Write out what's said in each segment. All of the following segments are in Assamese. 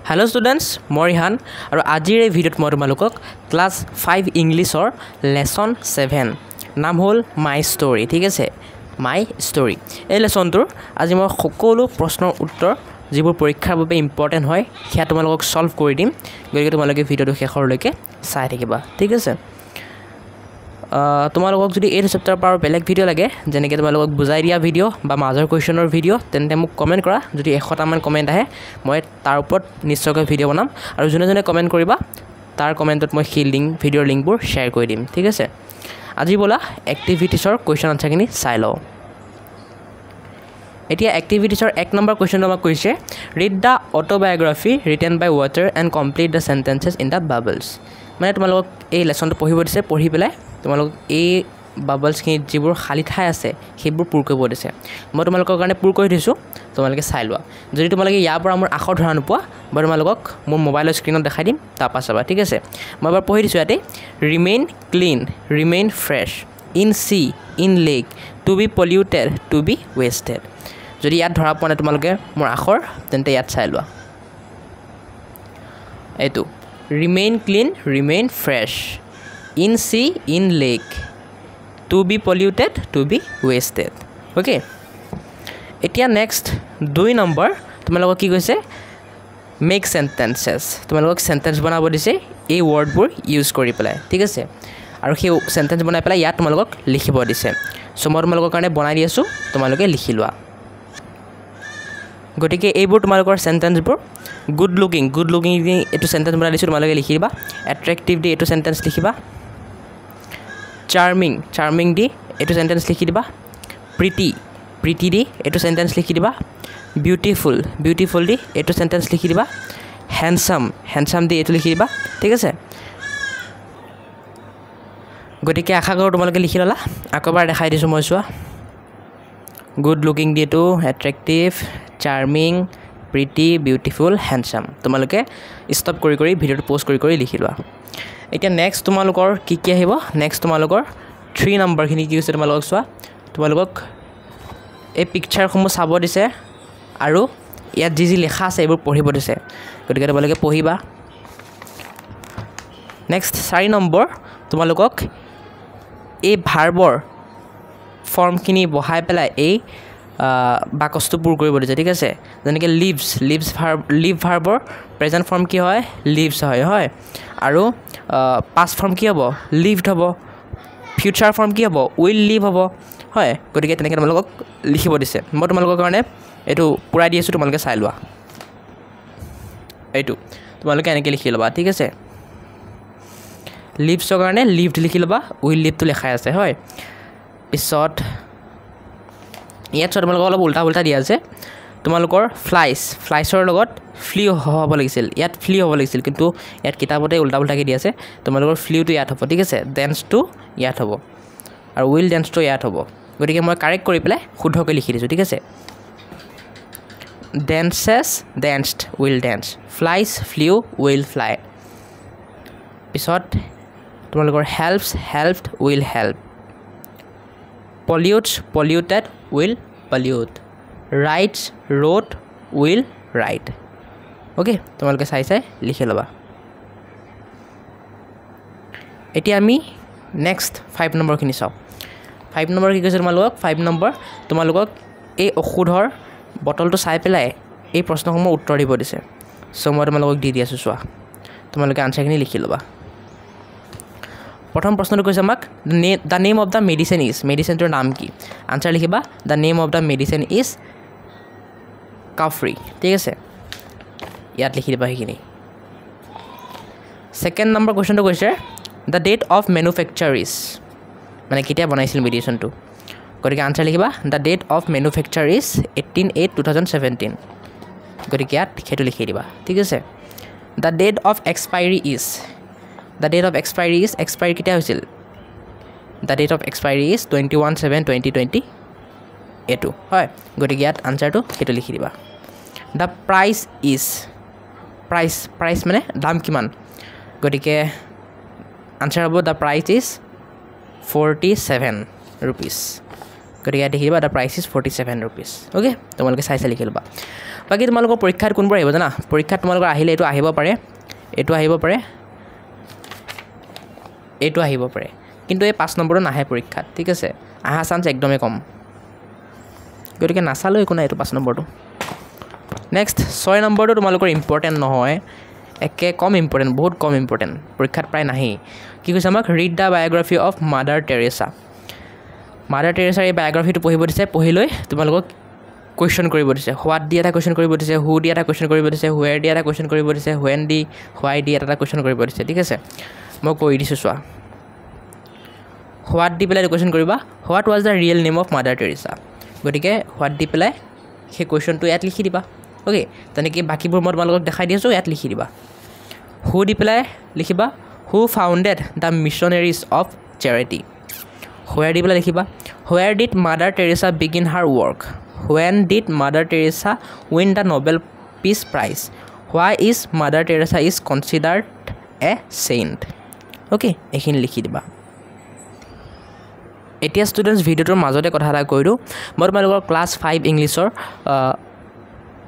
Hello students, মই ৰিহান আৰু আজিৰ এই ভিডিঅ'ত মই তোমালোকক ক্লাছ 5 ইংলিছৰ লেসন 7 নাম হ'ল মাই ষ্টৰী ঠিক আছে মাই ষ্টৰী এই লেসনটোৰ আজি মই সকলো প্ৰশ্নৰ উত্তৰ যিবোৰ পৰীক্ষাৰ বাবে ইম্পৰ্টেন্ট হয় সেয়া তোমালোকক সলভ কৰি দিম গতিকে তোমালোকে ভিডিঅ'টো শেষৰলৈকে চাই থাকিবা ঠিক আছে তোমালোকক যদি এই চেপ্টাৰৰ পৰা বেলেগ ভিডিঅ' লাগে যেনেকৈ তোমালোকক বুজাই দিয়া ভিডিঅ' বা মাজৰ কুৱেশ্যনৰ ভিডিঅ' তেন্তে মোক কমেণ্ট কৰা যদি 100টামান কমেণ্ট আহে মই তাৰ ওপৰত নিশ্চয়কৈ ভিডিঅ' বনাম আৰু যোনে কমেণ্ট কৰিবা তাৰ কমেণ্টত মই সেই ভিডিঅ'ৰ লিংকবোৰ শ্বেয়াৰ কৰি দিম ঠিক আছে আজি বলা এক্টিভিটিছৰ কুৱেশ্যন আনচাৰখিনি চাই লওঁ এতিয়া এক্টিভিটিছৰ 1 নম্বৰ কুৱেশ্যনটো আমাক কৈছে read the autobiography written by water and complete the sentences in the bubbles মানে তোমালোকক এই লেসনটো পঢ়িব দিছে পঢ়ি পেলাই তোমালোক এই বাবলছখিনিত যিবোৰ খালী ঠাই আছে সেইবোৰ পূৰ কৰিব দিছে মই তোমালোকৰ কাৰণে পূৰ কৰি দিছোঁ তোমালোকে চাই লোৱা যদি তোমালোকে ইয়াৰ পৰা মোৰ আখৰ ধৰা নোপোৱা মই তোমালোকক মোৰ মোবাইলৰ স্ক্ৰীনত দেখাই দিম তাৰপৰা চাবা ঠিক আছে মই এবাৰ পঢ়ি দিছোঁ ইয়াতে remain clean remain fresh in sea in lake to be polluted to be wasted যদি ইয়াত ধৰা পোৱা নাই তোমালোকে মোৰ আখৰ তেন্তে ইয়াত চাই লোৱা এইটো remain clean remain fresh in sea in lake to be polluted to be wasted okay এতিয়া next 2 নম্বৰ তোমালোকক কি কৈছে make sentences তোমালোকক সেন্টেন্স বনাব দিছে এই ওয়াৰ্ডবোৰ ইউজ কৰি পেলাই ঠিক আছে আৰু সেই সেন্টেন্স বনাই পেলাই ইয়াত তোমালোকক লিখিব দিছে সো মই তোমালোকৰ কাৰণে বনাই দি আছো তোমালোকে লিখি লোৱা গতিকে এইবোৰ তোমালোকৰ সেন্টেন্সবোৰ গুড লুকিং এটো সেন্টেন্স বনাই দিছো তোমালোকে লিখি দিবা অ্যাট্ৰাক্টিভ দি এটো সেন্টেন্স লিখিবা charming দি এটো সেন্টেন্স লিখি দিবা pretty দি এটো সেন্টেন্স লিখি দিবা beautiful দি এটো সেন্টেন্স লিখি দিবা handsome দি এটো লিখি দিবা ঠিক আছে গতিকে আশা কৰো তোমালোকে লিখি ললা আকবাৰ দেখাই দিছো মই চোৱা গুড লুকিং দি এটো attractive charming pretty beautiful handsome তোমালোকে ষ্টপ কৰি ভিডিঅটো পজ কৰি লিখি লোৱা এতিয়া নেক্সট তোমালোকৰ কি আহিব নেক্সট তোমালোকৰ 3 নম্বৰখিনি কি হৈছে তোমালোকক চোৱা তোমালোকক এই পিকচাৰসমূহ চাব দিছে আৰু ইয়াত যি লেখা আছে এইবোৰ পঢ়িব দিছে গতিকে তোমালোকে পঢ়িবা নেক্সট 4 নম্বৰ তোমালোকক এই ভাৰ্বৰ ফৰ্মখিনি বহাই পেলাই এই বাকসটো পূৰ কৰিব দিছে ঠিক আছে যেনেকৈ লিভ ভাৰ্বৰ প্ৰেজেন্ট ফৰ্ম কি হয় লিভছ হয় আৰু পাষ্ট ফৰ্ম কি হ'ব লিভড হ'ব ফিউচাৰ ফৰ্ম কি হ'ব উইল লিভ হ'ব হয় গতিকে তেনেকৈ তোমালোকক লিখিব দিছে মই তোমালোকৰ কাৰণে এইটো পুৰাই দি আছোঁ তোমালোকে চাই লোৱা এইটো তোমালোকে এনেকৈ লিখি ল'বা ঠিক আছে লিভছৰ কাৰণে লিভড লিখি ল'বা উইল লিভটো লেখাই আছে হয় পিছত ইয়াত তোমালোকক অলপ উল্টা দিয়া আছে তোমালোকৰ ফ্লাইছৰ লগত ফ্লি হ'ব লাগিছিল ইয়াত ফ্লি হ'ব লাগিছিল কিন্তু ইয়াত কিতাপতে উল্টাকৈ দি আছে তোমালোকৰ ফ্লিউটো ইয়াত হ'ব ঠিক আছে ডেন্সটো ইয়াত হ'ব আৰু উইল ডেন্সটো ইয়াত হ'ব গতিকে মই কাৰেক্ট কৰি পেলাই শুদ্ধকৈ লিখি দিছোঁ ঠিক আছে dances danced will dance flies flew will fly পিছত তোমালোকৰ helped will help pollutes polluted will pollute writes wrote will write okay তোমালোকে চাই লিখি লবা এতিয়া আমি নেক্সট 5 নম্বৰখিনি চাও 5 নম্বৰ কি কৈছে তোমালোকক 5 নম্বৰ তোমালোকক এই ঔষধৰ বটলটো চাই পেলাই এই প্ৰশ্নসমূহ উত্তৰ দিব দিছে সো মই তোমালোকক দি আছো চোৱা তোমালোকে আনসাৰখিনি লিখি লবা প্ৰথম প্ৰশ্নটো কৈছে আমাক the name of the medicine is মেডিচিনটোৰ নাম কি আনসাৰ লিখিবা the name of the medicine is কাফ্ৰি ঠিক আছে ইয়াত লিখি দিবা সেইখিনি সেকেন্ড নম্বৰ কুৱেশ্যনটো কৈছে the date of manufacture is মানে কেতিয়া বনাইছিল মেডিচিনটো গতিকে আনসাৰ লিখিবা the date of manufacture is 18/8/2017 গতিকে ইয়াত সেইটো লিখি দিবা ঠিক আছে the date of expiry is The date of expiry is expiry কেতিয়া হৈছিল The date of expiry is 21/7/2020 এটো হয় গতিকে ইয়াত আনসাৰটো সেইটো লিখি দিবা The price is price মানে দাম কিমান গতিকে আনসাৰ হ'ব the price is 47 rupees গতিকে ইয়াত লিখি দিবা the price is 47 rupees okay তোমালোকে চাই লিখি লবা বাকী তোমালোকৰ পৰীক্ষাত কোনবোৰ আহিব জানা পৰীক্ষাত তোমালোকৰ আহিলে এইটো আহিব পাৰে এইটো আহিব পাৰে এইটো আহিব পাৰে কিন্তু এই 5 নম্বৰটো নাহে পৰীক্ষাত ঠিক আছে আহা চান্স একদমে কম গতিকে নাচালো একো নাই এইটো 5 নম্বৰটো নেক্সট 6 নম্বৰটো তোমালোকৰ ইম্পৰ্টেণ্ট নহয় একে কম ইম্পৰ্টেণ্ট বহুত কম ইম্পৰ্টেণ্ট পৰীক্ষাত প্ৰায় নাহেই কি কৈছে আমাক read the biography of Mother Teresa এই বায়োগ্ৰাফিটো পঢ়িব দিছে পঢ়ি লৈ তোমালোকক কুৱেশ্যন কৰিব দিছে হোৱাট দি এটা কুৱেশ্যন কৰিব দিছে হু দি এটা কুৱেশ্যন কৰিব দিছে হুৱেৰ দি এটা কুৱেশ্যন কৰিব দিছে হুৱেন দি হোৱাই দি এটা কুৱেশ্যন কৰিব দিছে ঠিক আছে মই কৈ দিছোঁ চোৱা হোৱাট দি পেলাই কুৱেশ্যন কৰিবা what was the real name of Mother Teresa গতিকে হোৱাট দি পেলাই সেই কুৱেশ্যনটো ইয়াত লিখি দিবা অ'কে তেনেকৈ বাকীবোৰ মই তোমালোকক দেখাই দি আছোঁ ইয়াত লিখি দিবা হু দি পেলাই লিখিবা who founded the Missionaries of Charity where দি পেলাই লিখিবা where did Mother Teresa begin her work when did Mother Teresa win the Nobel Peace Prize why is Mother Teresa is considered a saint okay এইখিনি লিখি দিবা এতিয়া ষ্টুডেণ্টছ ভিডিঅ'টোৰ মাজতে কথা এটা কৈ দিওঁ মই তোমালোকৰ ক্লাছ 5 ইংলিছৰ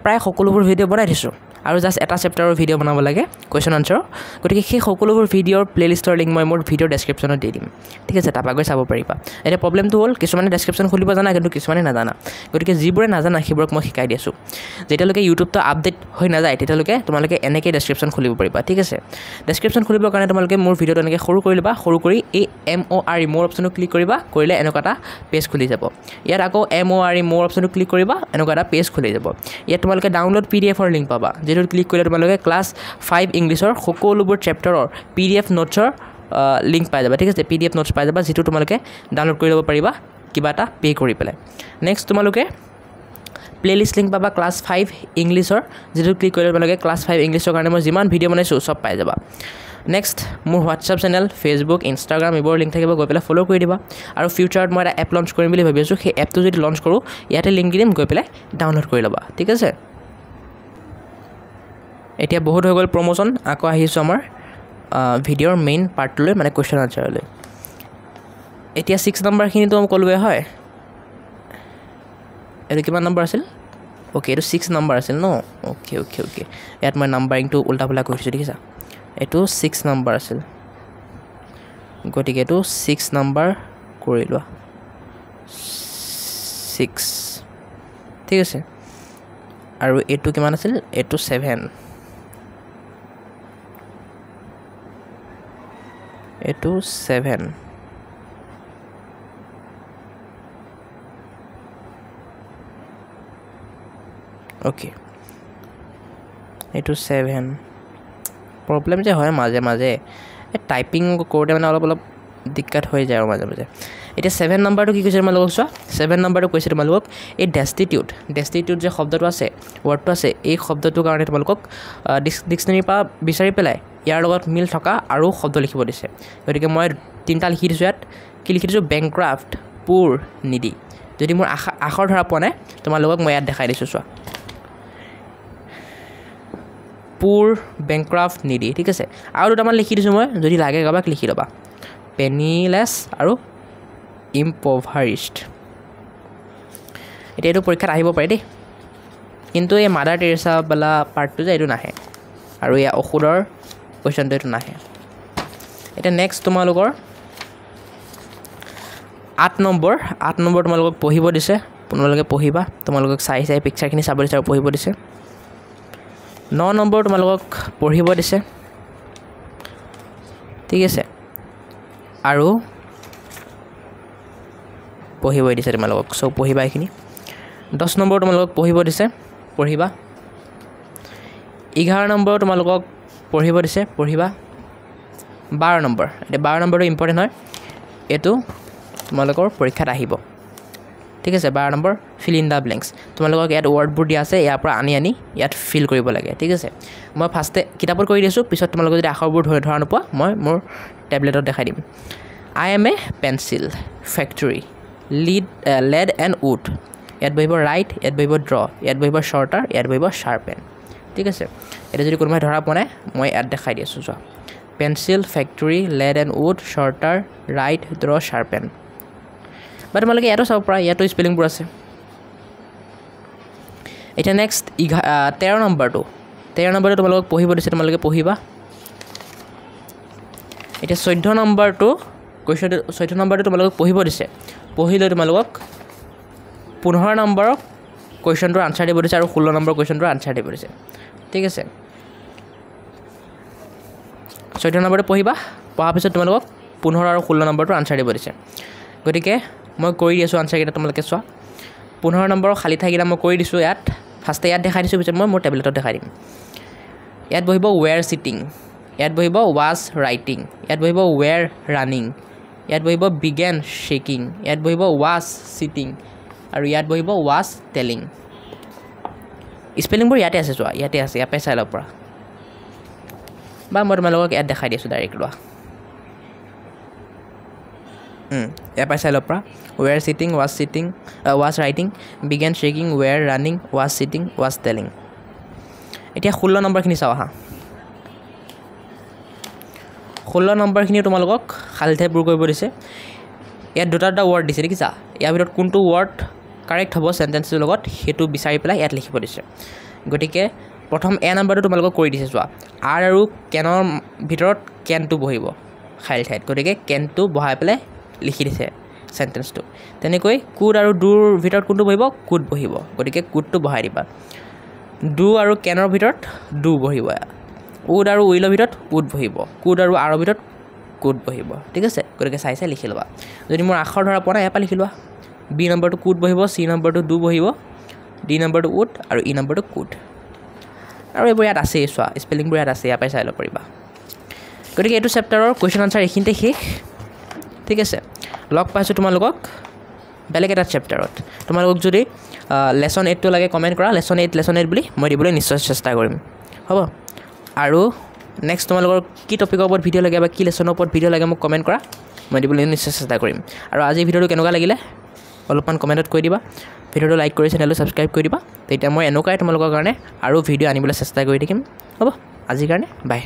প্ৰায় সকলোবোৰ ভিডিঅ' বনাই দিছোঁ আৰু জাষ্ট এটা চেপ্টাৰৰ ভিডিঅ' বনাব লাগে কুৱেশ্যন আনচাৰ গতিকে সেই সকলোবোৰ ভিডিঅ'ৰ প্লেলিষ্টৰ লিংক মই মোৰ ভিডিঅ'ৰ ডেছক্ৰিপশ্যনত দি দিম ঠিক আছে তাৰপৰা গৈ চাব পাৰিবা এতিয়া প্ৰব্লেমটো হ'ল কিছুমানে ডেছক্ৰিপশ্যন খুলিব জানা কিন্তু কিছুমানে নাজানা গতিকে যিবোৰে নাজানা সেইবোৰক মই শিকাই দি আছোঁ যেতিয়ালৈকে ইউটিউবটো আপডেট হৈ নাযায় তেতিয়ালৈকে তোমালোকে এনেকৈ ডেছক্ৰিপশ্যন খুলিব পাৰিবা ঠিক আছে ডেছক্ৰিপশ্যন খুলিবৰ কাৰণে তোমালোকে মোৰ ভিডিঅ'টো এনেকৈ সৰু কৰি ল'বা সৰু কৰি এই MORE মোৰ অপশ্যনটো ক্লিক কৰিবা কৰিলে এনেকুৱা এটা পেজ খুলি যাব ইয়াত আকৌ MORE মোৰ অপশ্যনটো ক্লিক কৰিবা এনেকুৱা এটা পেজ খুলি যাব ইয়াত তোমালোকে ডাউনলোড PDF-ৰ লিংক পাবা যেটো ক্লিক কৰিলে তোমালোকে ক্লাছ 5 ইংলিছৰ সকলোবোৰ চেপ্টাৰৰ PDF নোটছৰ লিংক পাই যাবা ঠিক আছে PDF নোটছ পাই যাবা যেটো তোমালোকে ডাউনলোড কৰি ল'ব পাৰিবা কিবা এটা পে কৰি পেলাই নেক্সট তোমালোকে প্লেলিষ্ট লিংক পাবা ক্লাছ 5 ইংলিছৰ যেটো ক্লিক কৰিলে তোমালোকে ক্লাছ 5 ইংলিছৰ কাৰণে মই যিমান ভিডিঅ' বনাইছোঁ চব পাই যাবা নেক্সট মোৰ হোৱাটছআপ চেনেল ফেচবুক ইনষ্টাগ্ৰাম এইবোৰ লিংক থাকিব গৈ পেলাই ফ'ল' কৰি দিবা আৰু ফিউচাৰত মই এটা এপ লঞ্চ কৰিম বুলি ভাবি আছোঁ সেই এপটো যদি লঞ্চ কৰোঁ ইয়াতে লিংক দিম গৈ পেলাই ডাউনলোড কৰি ল'বা ঠিক আছে এতিয়া বহুত হৈ গ'ল প্ৰমোশ্যন আকৌ আহিছোঁ আমাৰ ভিডিঅ'ৰ মেইন পাৰ্টলৈ মানে কুৱেশ্যন আনচাৰলৈ এতিয়া 6 নম্বৰখিনিতো মই ক'লোৱে হয় এইটো কিমান নম্বৰ আছিল অ'কে এইটো 6 নম্বৰ আছিল ন অ'কে ইয়াত মই নাম্বাৰিংটো উল্টা পুল্টা কৰি দিছোঁ দেখিছা এইটো 6 নম্বৰ আছিল গতিকে এইটো 6 নম্বৰ কৰি লোৱা 6 ঠিক আছে আৰু এইটো কিমান আছিল এইটো 7 এইটো 7 অ'কে এইটো 7 প্ৰব্লেম যে হয় মাজে মাজে এই টাইপিং কৰোঁতে মানে অলপ দিক্কত হৈ যায় আৰু মাজে মাজে এতিয়া 7 নম্বৰটো কি কৈছে তোমালোকক চোৱা 7 নম্বৰটো কৈছে তোমালোকক এই ডেষ্টিটিউট যে শব্দটো আছে ৱৰ্ডটো আছে এই শব্দটোৰ কাৰণে তোমালোকক ডিক্সনেৰীৰ পৰা বিচাৰি পেলাই ইয়াৰ লগত মিল থকা আৰু শব্দ লিখিব দিছে গতিকে মই 3টা লিখি দিছোঁ ইয়াত কি লিখি দিছোঁ বেংক্ৰাফ্ট পুৰ নিডি যদি মোৰ আখৰ ধৰা পোৱা নাই তোমালোকক মই ইয়াত দেখাই দিছোঁ চোৱা পুৰ বেংক্ৰাফ্ট নিডি ঠিক আছে আৰু দুটামান লিখি দিছোঁ মই যদি লাগে কাৰোবাক লিখি ল'বা পেনিলেছ আৰু ইম্পভাৰিষ্ট এতিয়া এইটো পৰীক্ষাত আহিব পাৰে দেই কিন্তু এই মাদাৰ টেৰেছা বোলা পাৰ্টটো যে এইটো নাহে আৰু ইয়াৰ ঔষধৰ কুৱেশ্যনটো এইটো নাহে এতিয়া নেক্সট তোমালোকৰ 8 নম্বৰ তোমালোকক পঢ়িব দিছে তোমালোকে পঢ়িবা তোমালোকক চাই পিকচাৰখিনি চাব দিছে আৰু পঢ়িব দিছে 9 নম্বৰ তোমালোকক পঢ়িব দিছে ঠিক আছে আৰু পঢ়িব দিছে তোমালোকক সব পঢ়িবা এইখিনি 10 নম্বৰ তোমালোকক পঢ়িব দিছে পঢ়িবা 11 নম্বৰ তোমালোকক পঢ়িব দিছে পঢ়িবা 12 নম্বৰ এটা 12 নম্বৰটো ইম্পৰ্টেণ্ট হয় এটো তোমালোকৰ পৰীক্ষাত আহিব ঠিক আছে 12 নম্বৰ ফিল ইন দা ব্লেংকস তোমালোকক ইয়াত ৱৰ্ডবোৰ দিয়া আছে ইয়াৰ পৰা আনি ইয়াত ফিল কৰিব লাগে ঠিক আছে মই ফাৰ্ষ্টে কিতাপত কৰি দিছোঁ পিছত তোমালোকে যদি আখৰবোৰ ধৰা নোপোৱা মই মোৰ টেবলেটত দেখাই দিম I M a pencil factory lead and wood ইয়াত বহিব ৰাইট ইয়াত বহিব ড্ৰ ইয়াত বহিব শৰ্টাৰ ইয়াত বহিব শাৰ্পেন ঠিক আছে এটা যদি কোনোবাই ধৰা পোৱা নাই মই ইয়াত দেখাই দি আছোঁ চোৱা pencil factory lead and wood shorter write draw sharpen বা তোমালোকে ইয়াতো চাব পৰা ইয়াতো স্পেলিংবোৰ আছে এতিয়া নেক্সট 13 নম্বৰটো তোমালোকক পঢ়িব দিছে তোমালোকে পঢ়িবা এতিয়া 14 নম্বৰটো কুৱেশ্যনটো 14 নম্বৰটো তোমালোকক পঢ়িব দিছে পঢ়িলে তোমালোকক 15 নম্বৰ কুৱেশ্যনটোৰ আনসাৰ দিব দিছে আৰু 16 নম্বৰ কুৱেশ্যনটোৰ আনসাৰ দিব দিছে ঠিক আছে 14 নম্বৰটো পঢ়িবা পঢ়াৰ পিছত তোমালোকক 15 আৰু 16 নম্বৰটোৰ আনসাৰ দিব দিছে গতিকে মই কৰি দিছোঁ আনসাৰ কেইটা তোমালোকে চোৱা 15 নম্বৰৰ খালী ঠাইকেইটা মই কৰি দিছোঁ ইয়াত ফাৰ্ষ্টে ইয়াত দেখাই দিছোঁ পিছত মই মোৰ টেবলেটত দেখাই দিম ইয়াত বহিব ৱেৰ চিটিং ইয়াত বহিব ৱাজ ৰাইটিং ইয়াত বহিব ৱেৰ ৰানিং ইয়াত বহিব বিগেন শেকিং ইয়াত বহিব ৱাজ চিটিং আৰু ইয়াত বহিব ৱাজ টেলিং স্পেলিংবোৰ ইয়াতে আছে চোৱা ইয়াতে আছে ইয়াৰ পৰাই চাই ল'ব পৰা বা মই তোমালোকক ইয়াত দেখাই দিছোঁ ডাইৰেক্ট লোৱা ইয়াৰ পৰাই চাই ল'ব পৰা where sitting was writing began shaking where running was sitting was telling এতিয়া 16 নম্বৰখিনি চাওঁ আহা 16 নম্বৰখিনি তোমালোকক খালী ঠাই পূৰ কৰিব দিছে ইয়াত দুটা ৱৰ্ড দিছে দেখিছা ইয়াৰ ভিতৰত কোনটো ৱৰ্ড কাৰেক্ট হ'ব চেণ্টেন্সটোৰ লগত সেইটো বিচাৰি পেলাই ইয়াত লিখিব দিছে গতিকে প্ৰথম এ নম্বৰটো তোমালোকক কৰি দিছে চোৱা আৰ আৰু কেনৰ ভিতৰত কেনটো বহিব খালী ঠাইত গতিকে কেনটো বহাই পেলাই লিখি দিছে চেণ্টেন্সটো তেনেকৈ কুড আৰু ডুৰ ভিতৰত কোনটো বহিব কুড বহিব গতিকে কুডটো বহাই দিবা ডু আৰু কেনৰ ভিতৰত ডু বহিব উড আৰু উইলৰ ভিতৰত উড বহিব কুড আৰু আৰৰ ভিতৰত কুড বহিব ঠিক আছে গতিকে চাই লিখি ল'বা যদি মোৰ আখৰ ধৰা পোৱা নাই ইয়াৰ পৰা লিখি লোৱা বি নম্বৰটো কুড বহিব চি নম্বৰটো ডু বহিব ডি নম্বৰটো উড আৰু ই নম্বৰটো কুড আৰু এইবোৰ ইয়াত আছেই চোৱা স্পেলিংবোৰ ইয়াত আছে ইয়াৰ পৰাই চাই ল'ব পাৰিবা গতিকে এইটো চেপ্টাৰৰ কুৱেশ্যন আনচাৰ এইখিনিতে শেষ ঠিক আছে লগ পাইছোঁ তোমালোকক বেলেগ এটা চেপ্টাৰত তোমালোকক যদি লেচন 8টো লাগে কমেণ্ট কৰা লেচন 8 বুলি মই দিবলৈ নিশ্চয় চেষ্টা কৰিম হ'ব আৰু নেক্সট তোমালোকৰ কি টপিকৰ ওপৰত ভিডিঅ' লাগে বা কি লেচনৰ ওপৰত ভিডিঅ' লাগে মোক কমেণ্ট কৰা মই দিবলৈ নিশ্চয় চেষ্টা কৰিম আৰু আজিৰ ভিডিঅ'টো কেনেকুৱা লাগিলে অলপমান কমেণ্টত কৈ দিবা ভিডিঅ'টো লাইক কৰি চেনেলটো ছাবস্ক্ৰাইব কৰি দিবা তেতিয়া মই এনেকুৱাই তোমালোকৰ কাৰণে আৰু ভিডিঅ' আনিবলৈ চেষ্টা কৰি থাকিম হ'ব আজিৰ কাৰণে বাই